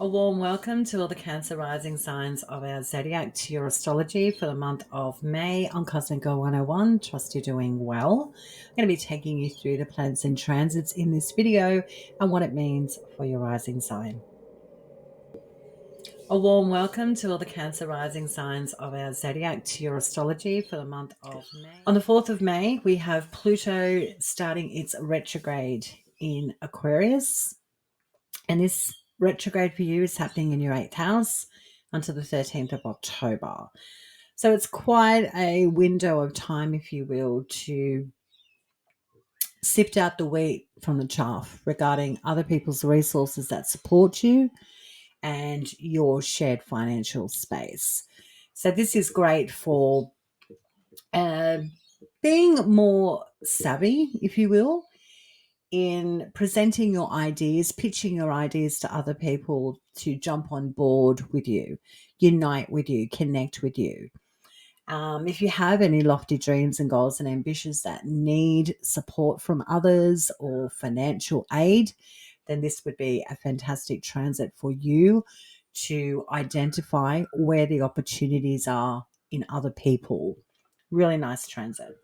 A warm welcome to all the Cancer rising signs of our zodiac to your astrology for the month of May on Cosmic Girl 101. Trust you're doing well. I'm going to be taking you through the planets and transits in this video and what it means for your rising sign. A warm welcome to all the Cancer rising signs of our zodiac to your astrology for the month of May. On the 4th of May, we have Pluto starting its retrograde in Aquarius. And this retrograde for you is happening in your 8th house until the 13th of October. So it's quite a window of time, if you will, to sift out the wheat from the chaff regarding other people's resources that support you and your shared financial space. So this is great for being more savvy, if you will, in presenting your ideas, pitching your ideas to other people to jump on board with you, unite with you, connect with you. If you have any lofty dreams and goals and ambitions that need support from others or financial aid, then this would be a fantastic transit for you to identify where the opportunities are in other people. Really nice transit.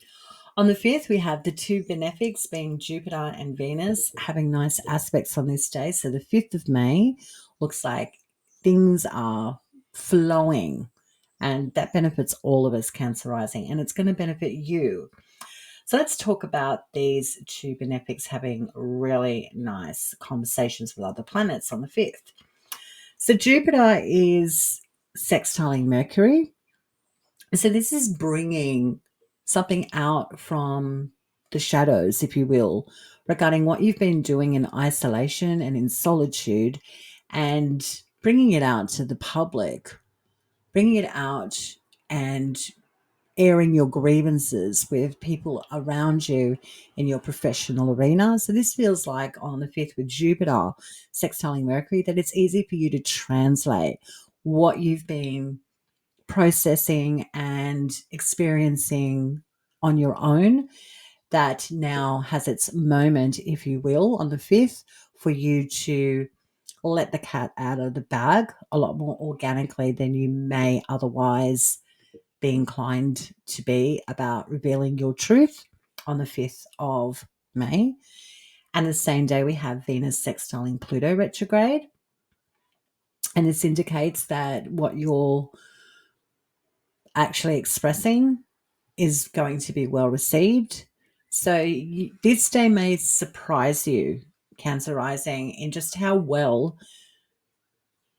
On the 5th, we have the two benefics being Jupiter and Venus having nice aspects on this day. So the 5th of May looks like things are flowing, and that benefits all of us Cancer rising, and it's going to benefit you. So let's talk about these two benefics having really nice conversations with other planets on the 5th. So Jupiter is sextiling Mercury. So this is bringing something out from the shadows, if you will, regarding what you've been doing in isolation and in solitude, and bringing it out to the public, bringing it out and airing your grievances with people around you in your professional arena. So this feels like on the 5th with Jupiter sextiling Mercury that it's easy for you to translate what you've been processing and experiencing on your own, that now has its moment, if you will, on the 5th for you to let the cat out of the bag a lot more organically than you may otherwise be inclined to be about revealing your truth on the 5th of May. And the same day we have Venus sextiling Pluto retrograde. And this indicates that what you're actually expressing is going to be well received. So this day may surprise you, Cancer rising, in just how well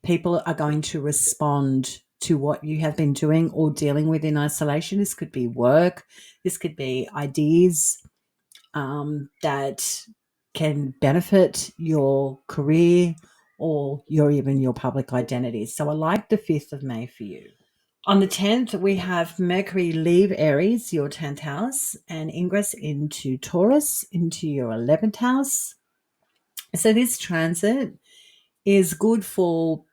people are going to respond to what you have been doing or dealing with in isolation. This could be work. This could be ideas that can benefit your career or even your public identity. So I like the 5th of May for you. On the 10th, we have Mercury leave Aries, your 10th house, and ingress into Taurus, into your 11th house. So this transit is good for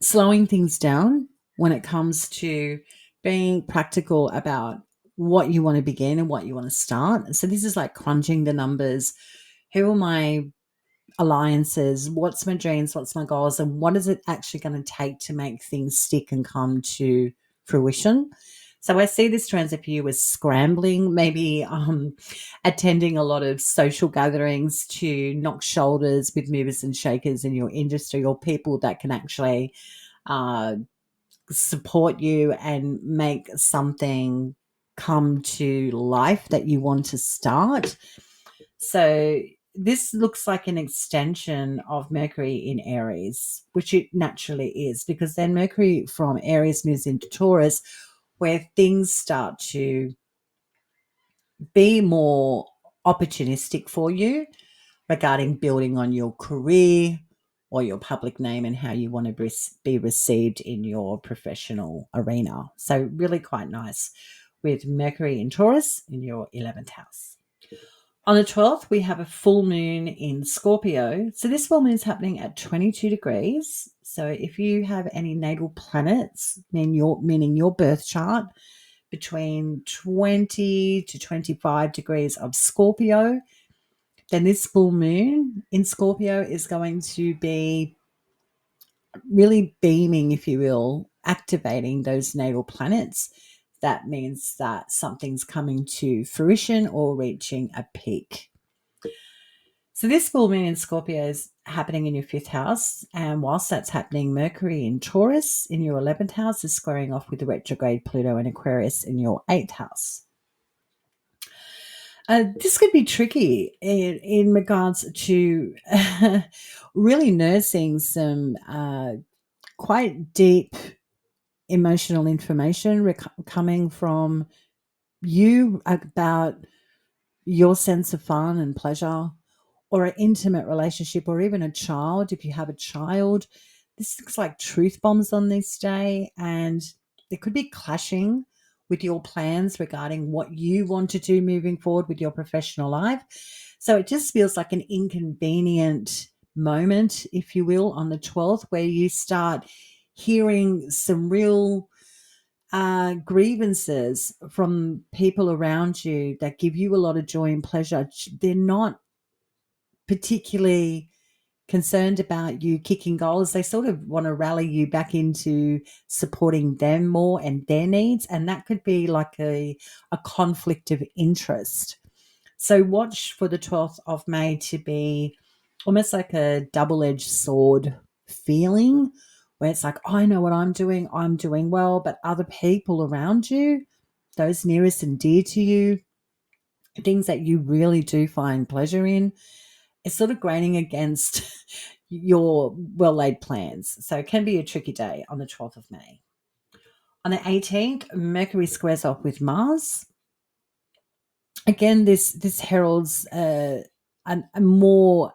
slowing things down when it comes to being practical about what you want to begin and what you want to start. So this is like crunching the numbers. Who are my alliances? What's my dreams? What's my goals? And what is it actually going to take to make things stick and come to fruition? So I see this transit for you as scrambling, maybe attending a lot of social gatherings to knock shoulders with movers and shakers in your industry, or people that can actually support you and make something come to life that you want to start. So this looks like an extension of Mercury in Aries, which it naturally is, because then Mercury from Aries moves into Taurus, where things start to be more opportunistic for you regarding building on your career or your public name and how you want to be received in your professional arena. So really quite nice with Mercury in Taurus in your 11th house. On the 12th, we have a full moon in Scorpio. So this full moon is happening at 22 degrees. So if you have any natal planets, meaning your birth chart, between 20 to 25 degrees of Scorpio, then this full moon in Scorpio is going to be really beaming, if you will, activating those natal planets, that means that something's coming to fruition or reaching a peak. So this full moon in Scorpio is happening in your fifth house. And whilst that's happening, Mercury in Taurus in your 11th house is squaring off with the retrograde Pluto in Aquarius in your 8th house. This could be tricky in regards to really nursing some quite deep emotional information coming from you about your sense of fun and pleasure, or an intimate relationship, or even a child. If you have a child, this looks like truth bombs on this day, and there could be clashing with your plans regarding what you want to do moving forward with your professional life. So it just feels like an inconvenient moment, if you will, on the 12th, where you start hearing some real grievances from people around you that give you a lot of joy and pleasure. They're not particularly concerned about you kicking goals. They sort of want to rally you back into supporting them more and their needs. And that could be like a conflict of interest. So watch for the 12th of May to be almost like a double-edged sword feeling, where it's like, I know what I'm doing well, but other people around you, those nearest and dear to you, things that you really do find pleasure in, it's sort of graining against your well-laid plans. So it can be a tricky day on the 12th of May. On the 18th, Mercury squares off with Mars. Again, this heralds a more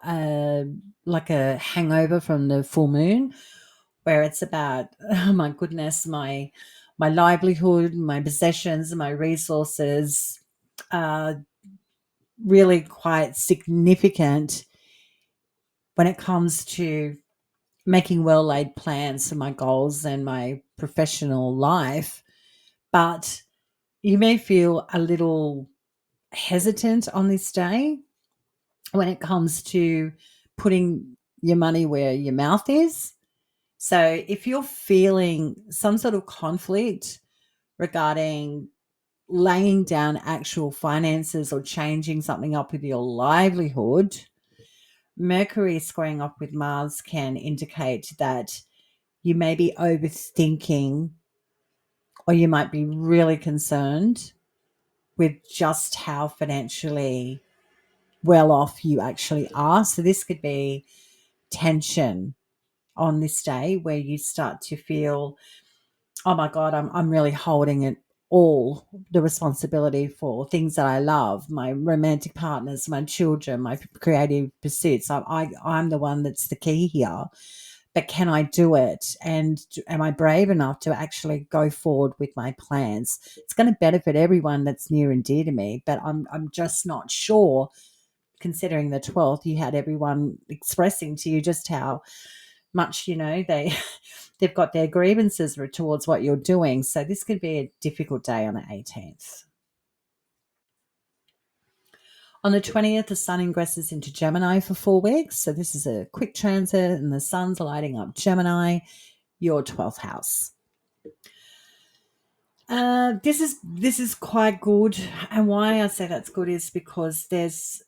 like a hangover from the full moon, where it's about, oh my goodness, my livelihood, my possessions, my resources, really quite significant when it comes to making well laid plans for my goals and my professional life. But you may feel a little hesitant on this day when it comes to putting your money where your mouth is. So if you're feeling some sort of conflict regarding laying down actual finances or changing something up with your livelihood, Mercury squaring off with Mars can indicate that you may be overthinking, or you might be really concerned with just how financially well off you actually are. So this could be tension on this day, where you start to feel, oh my God, I'm really holding it all, the responsibility for things that I love, my romantic partners, my children, my creative pursuits. I'm the one that's the key here. But can I do it? And am I brave enough to actually go forward with my plans? It's going to benefit everyone that's near and dear to me, but I'm just not sure, considering the 12th, you had everyone expressing to you just how much, they've got their grievances towards what you're doing. So this could be a difficult day on the 18th. On the 20th, the sun ingresses into Gemini for 4 weeks. So this is a quick transit, and the sun's lighting up Gemini, your 12th house. This is quite good, and why I say that's good is because there's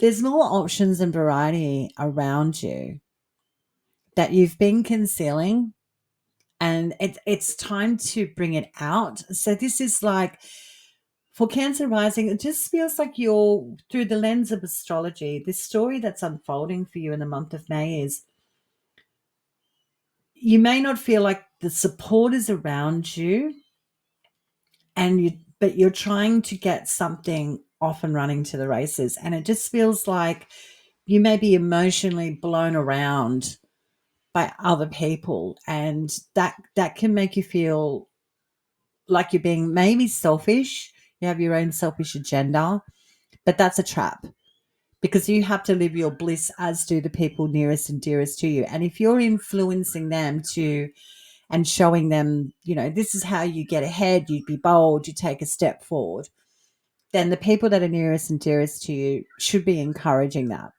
more options and variety around you that you've been concealing, and it's time to bring it out. So this is like, for Cancer rising, it just feels like you're, through the lens of astrology, this story that's unfolding for you in the month of May is, you may not feel like the support is around you, but you're trying to get something off and running to the races, and it just feels like you may be emotionally blown around by other people, and that can make you feel like you're being maybe selfish. You have your own selfish agenda, but that's a trap, because you have to live your bliss, as do the people nearest and dearest to you. And if you're influencing them and showing them, this is how you get ahead, you be bold, you take a step forward, then the people that are nearest and dearest to you should be encouraging that.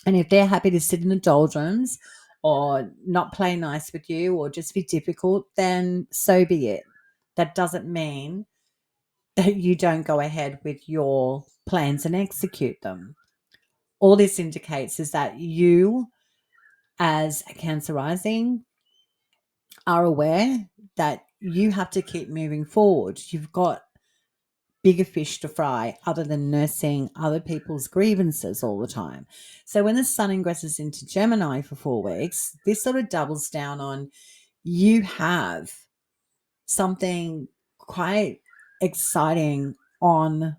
And if they're happy to sit in the doldrums or not play nice with you or just be difficult, then so be it. That doesn't mean that you don't go ahead with your plans and execute them. All this indicates is that you, as a Cancer rising, are aware that you have to keep moving forward. You've got bigger fish to fry other than nursing other people's grievances all the time. So when the sun ingresses into Gemini for 4 weeks, this sort of doubles down on you have something quite exciting on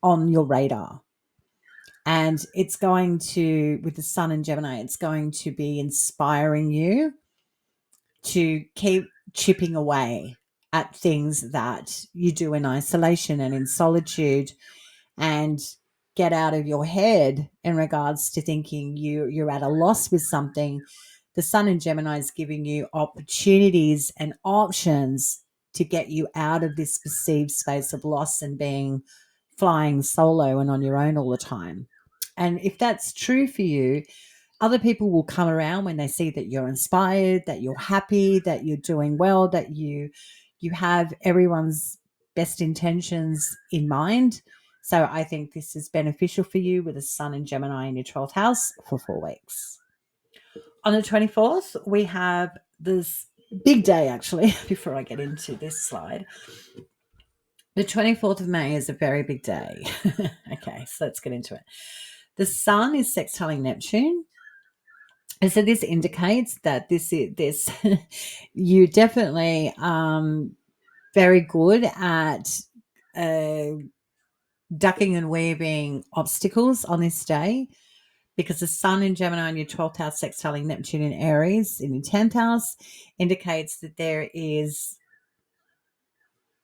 your radar. And it's going to, with the sun in Gemini, it's going to be inspiring you to keep chipping away at things that you do in isolation and in solitude, and get out of your head in regards to thinking you're at a loss with something. The sun in Gemini is giving you opportunities and options to get you out of this perceived space of loss and being flying solo and on your own all the time. And if that's true for you, other people will come around when they see that you're inspired, that you're happy, that you're doing well, that you have everyone's best intentions in mind. So I think this is beneficial for you with the sun and Gemini in your 12th house for 4 weeks. On the 24th, we have this big day, actually, before I get into this slide. The 24th of May is a very big day. Okay, so let's get into it. The sun is sextiling Neptune. And so this indicates that this you're definitely very good at ducking and weaving obstacles on this day, because the sun in Gemini in your 12th house sextiling Neptune in Aries in your 10th house indicates that there is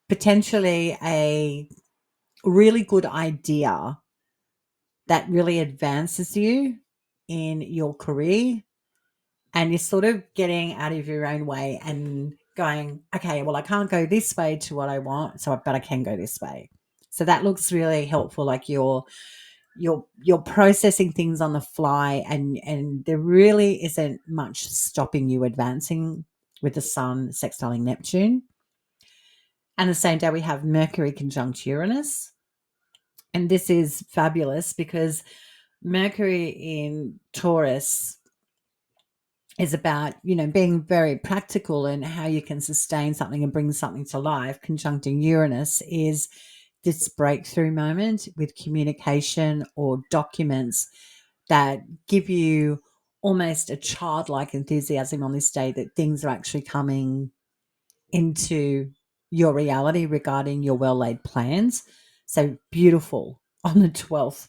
potentially a really good idea that really advances you in your career, and you're sort of getting out of your own way and going, okay, well, I can't go this way to what I want, but I can go this way. So that looks really helpful. Like you're processing things on the fly, and there really isn't much stopping you advancing with the sun sextiling Neptune. And the same day we have Mercury conjunct Uranus. And this is fabulous because Mercury in Taurus is about, being very practical and how you can sustain something and bring something to life. Conjuncting Uranus is this breakthrough moment with communication or documents that give you almost a childlike enthusiasm on this day that things are actually coming into your reality regarding your well-laid plans. So beautiful on the 12th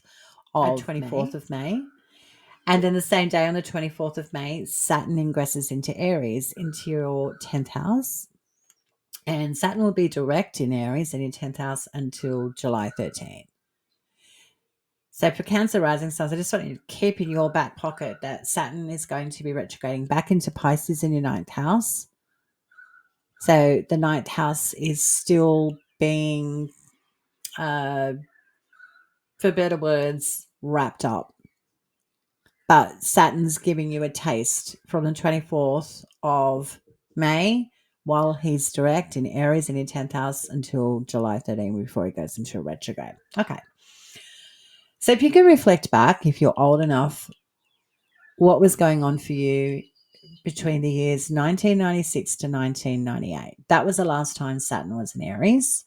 of 24th of May. And then the same day on the 24th of May, Saturn ingresses into Aries, into your 10th house. And Saturn will be direct in Aries in your 10th house until July 13th. So for Cancer rising stars, I just want you to keep in your back pocket that Saturn is going to be retrograding back into Pisces in your 9th house. So the 9th house is still being, for better words, wrapped up. But Saturn's giving you a taste from the 24th of May while he's direct in Aries in your 10th house until July 13 before he goes into a retrograde. Okay. So if you can reflect back, if you're old enough, what was going on for you between the years 1996 to 1998? That was the last time Saturn was in Aries.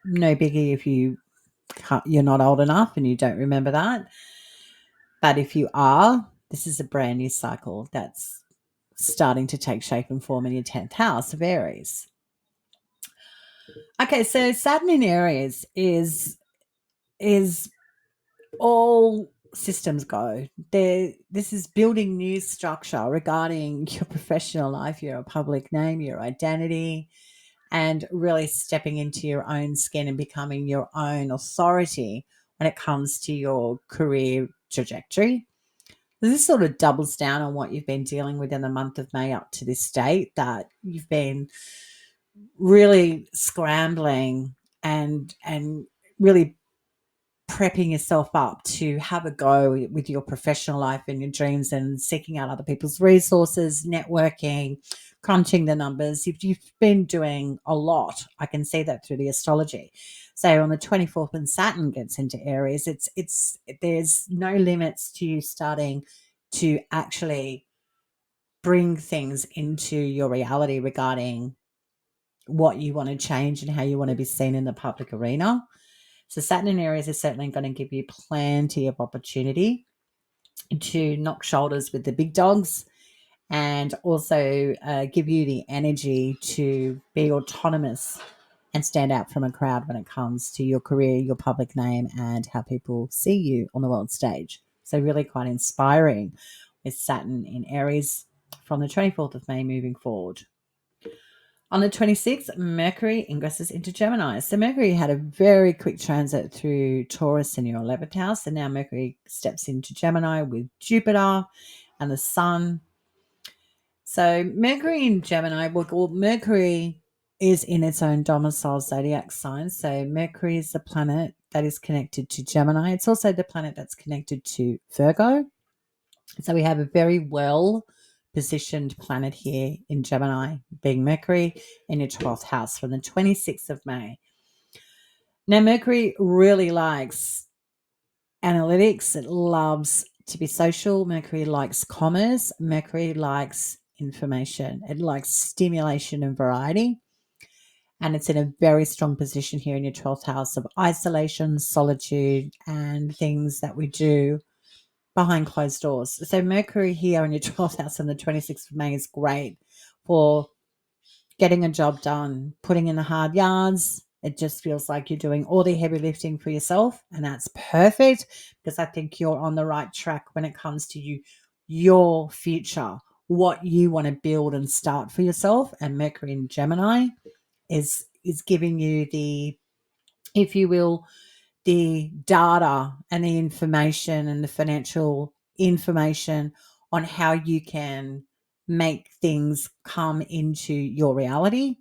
No biggie if you're not old enough and you don't remember that. But if you are, this is a brand new cycle that's starting to take shape and form in your 10th house of Aries. Okay, so Saturn in Aries is all systems go. This is building new structure regarding your professional life, your public name, your identity, and really stepping into your own skin and becoming your own authority when it comes to your career trajectory. This sort of doubles down on what you've been dealing with in the month of May up to this date, that you've been really scrambling and really prepping yourself up to have a go with your professional life and your dreams and seeking out other people's resources, networking, crunching the numbers. You've been doing a lot. I can see that through the astrology. So on the 24th, when Saturn gets into Aries, it's there's no limits to you starting to actually bring things into your reality regarding what you want to change and how you want to be seen in the public arena. So Saturn in Aries is certainly going to give you plenty of opportunity to knock shoulders with the big dogs and also give you the energy to be autonomous and stand out from a crowd when it comes to your career, your public name, and how people see you on the world stage. So really quite inspiring with Saturn in Aries from the 24th of May moving forward. On the 26th, Mercury ingresses into Gemini. So Mercury had a very quick transit through Taurus in your 11th house, and now Mercury steps into Gemini with Jupiter and the Sun. So Mercury in Gemini, well, Mercury is in its own domicile zodiac sign. So Mercury is the planet that is connected to Gemini. It's also the planet that's connected to Virgo. So we have a very well positioned planet here in Gemini, being Mercury in your 12th house from the 26th of May. Now, Mercury really likes analytics. It loves to be social. Mercury likes commerce. Mercury likes information. It likes stimulation and variety. And it's in a very strong position here in your 12th house of isolation, solitude, and things that we do behind closed doors. So Mercury here in your 12th house on the 26th of May is great for getting a job done, putting in the hard yards. It just feels like you're doing all the heavy lifting for yourself, and that's perfect because I think you're on the right track when it comes to your future, what you want to build and start for yourself. And Mercury in Gemini is giving you the, if you will, the data and the information and the financial information on how you can make things come into your reality.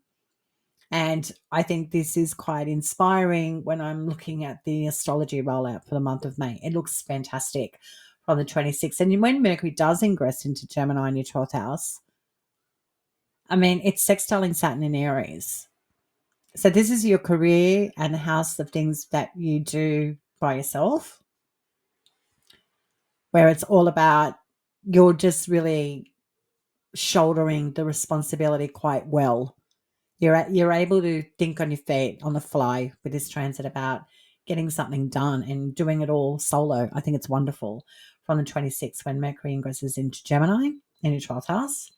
And I think this is quite inspiring when I'm looking at the astrology rollout for the month of May. It looks fantastic from the 26th. And when Mercury does ingress into Gemini in your 12th house, I mean, it's sextiling Saturn in Aries. So this is your career and the house of things that you do by yourself, where it's all about you're just really shouldering the responsibility quite well. You're able to think on your feet on the fly with this transit about getting something done and doing it all solo. I think it's wonderful from the 26th when Mercury ingresses into Gemini in your 12th house.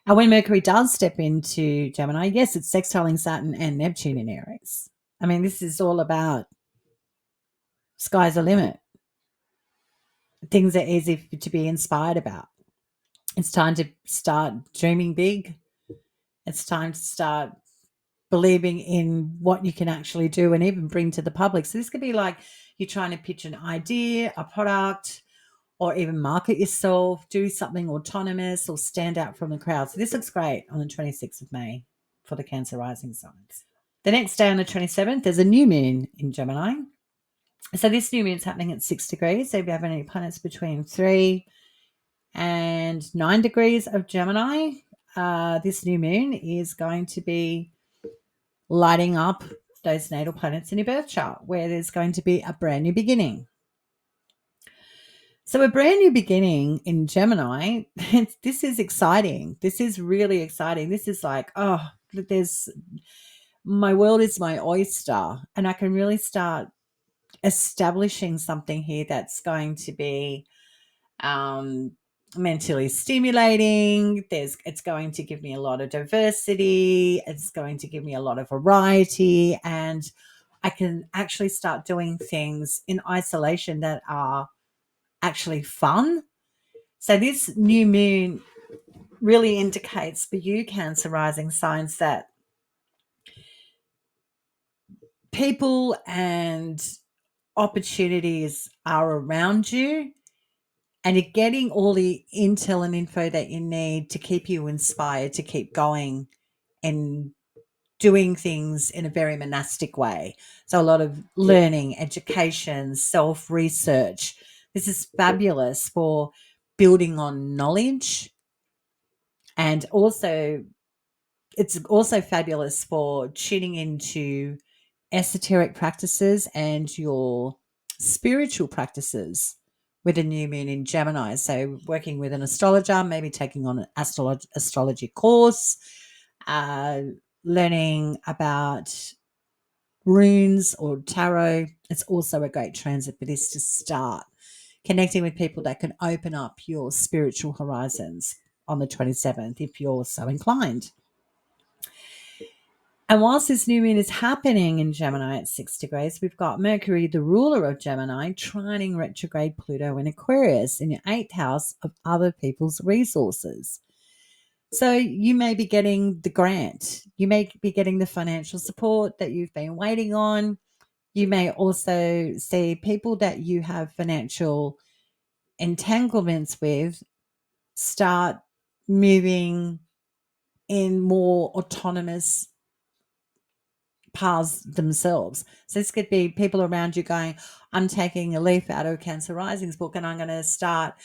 And when Mercury does step into Gemini, yes, it's sextiling Saturn and Neptune in Aries. I mean, this is all about sky's the limit. Things are easy to be inspired about. It's time to start dreaming big. It's time to start believing in what you can actually do and even bring to the public. So this could be like you're trying to pitch an idea, a product, or even market yourself, do something autonomous or stand out from the crowd. So this looks great on the 26th of May for the Cancer rising signs. The next day on the 27th, there's a new moon in Gemini. So this new moon is happening at 6 degrees. So if you have any planets between 3 and 9 degrees of Gemini, this new moon is going to be lighting up those natal planets in your birth chart where there's going to be a brand new beginning. So a brand new beginning in Gemini, this is exciting. This is really exciting. This is like, my world is my oyster, and I can really start establishing something here that's going to be mentally stimulating. It's going to give me a lot of diversity. It's going to give me a lot of variety, and I can actually start doing things in isolation that are actually fun. So this new moon really indicates for you, Cancer rising signs, that people and opportunities are around you, and you're getting all the intel and info that you need to keep you inspired to keep going and doing things in a very monastic way. So a lot of learning, education, self-research. This is fabulous for building on knowledge, and also it's also fabulous for tuning into esoteric practices and your spiritual practices with a new moon in Gemini. So working with an astrologer, maybe taking on an astrology course, uh, learning about runes or tarot. It's also a great transit for this to start connecting with people that can open up your spiritual horizons on the 27th if you're so inclined. And whilst this new moon is happening in Gemini at 6 degrees, we've got Mercury, the ruler of Gemini, trining retrograde Pluto in Aquarius in your 8th house of other people's resources. So you may be getting the grant. You may be getting the financial support that you've been waiting on. You may also see people that you have financial entanglements with start moving in more autonomous paths themselves. So this could be people around you going, I'm taking a leaf out of Cancer Rising's book and I'm going to start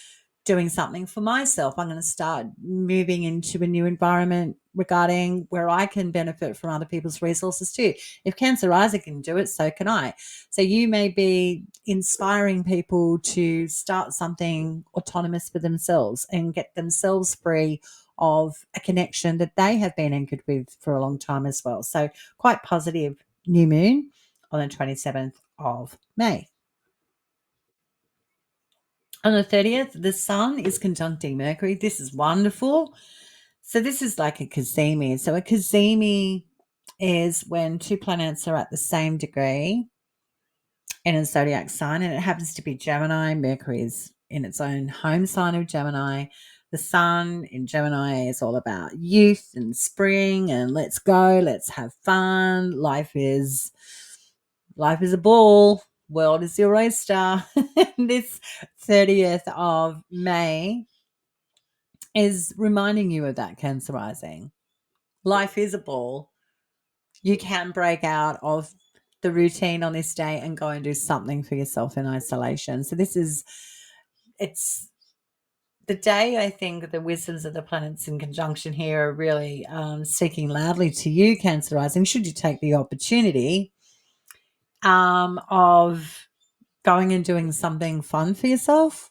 doing something for myself. I'm going to start moving into a new environment regarding where I can benefit from other people's resources too. If Cancer Rising can do it, so can I. So you may be inspiring people to start something autonomous for themselves and get themselves free of a connection that they have been anchored with for a long time as well. So quite positive new moon on the 27th of May. On the 30th, the sun is conjuncting Mercury. This is wonderful. So this is like a cazimi. So a cazimi is when two planets are at the same degree in a zodiac sign, and it happens to be Gemini. Mercury is in its own home sign of Gemini. The sun in Gemini is all about youth and spring and let's go, let's have fun. Life is a ball. World is your oyster. This 30th of May is reminding you of that, Cancer Rising. Life is a ball. You can break out of the routine on this day and go and do something for yourself in isolation. So it's the day I think the wisdoms of the planets in conjunction here are really speaking loudly to you, Cancer Rising, should you take the opportunity of going and doing something fun for yourself.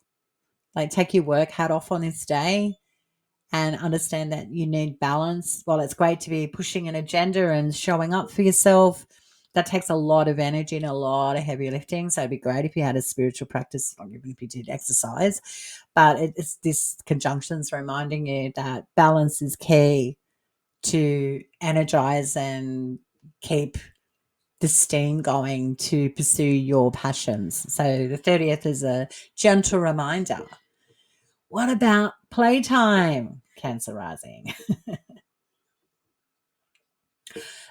Like take your work hat off on this day and understand that you need balance. While it's great to be pushing an agenda and showing up for yourself, that takes a lot of energy and a lot of heavy lifting. So it'd be great if you had a spiritual practice, or even if you did exercise. But it's this conjunction's reminding you that balance is key to energize and keep the steam going to pursue your passions. So the 30th is a gentle reminder. What about playtime, Cancer Rising?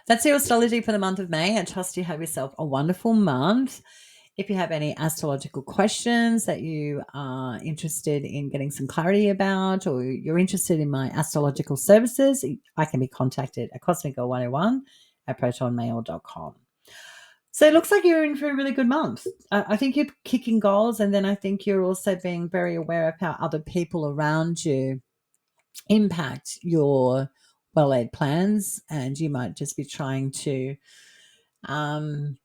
That's your astrology for the month of May. I trust you have yourself a wonderful month. If you have any astrological questions that you are interested in getting some clarity about, or you're interested in my astrological services, I can be contacted at cosmicgirl101@protonmail.com. So it looks like you're in for a really good month. I think you're kicking goals, and then I think you're also being very aware of how other people around you impact your well-laid plans, and you might just be trying to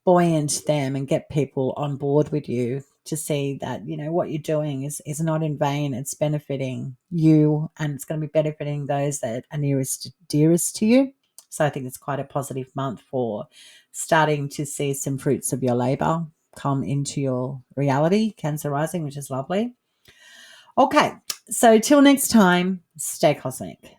buoyant them and get people on board with you to see that, you know, what you're doing is not in vain. It's benefiting you, and it's going to be benefiting those that are nearest, dearest to you. So I think it's quite a positive month for starting to see some fruits of your labor come into your reality, Cancer Rising, which is lovely. Okay, so till next time, stay cosmic.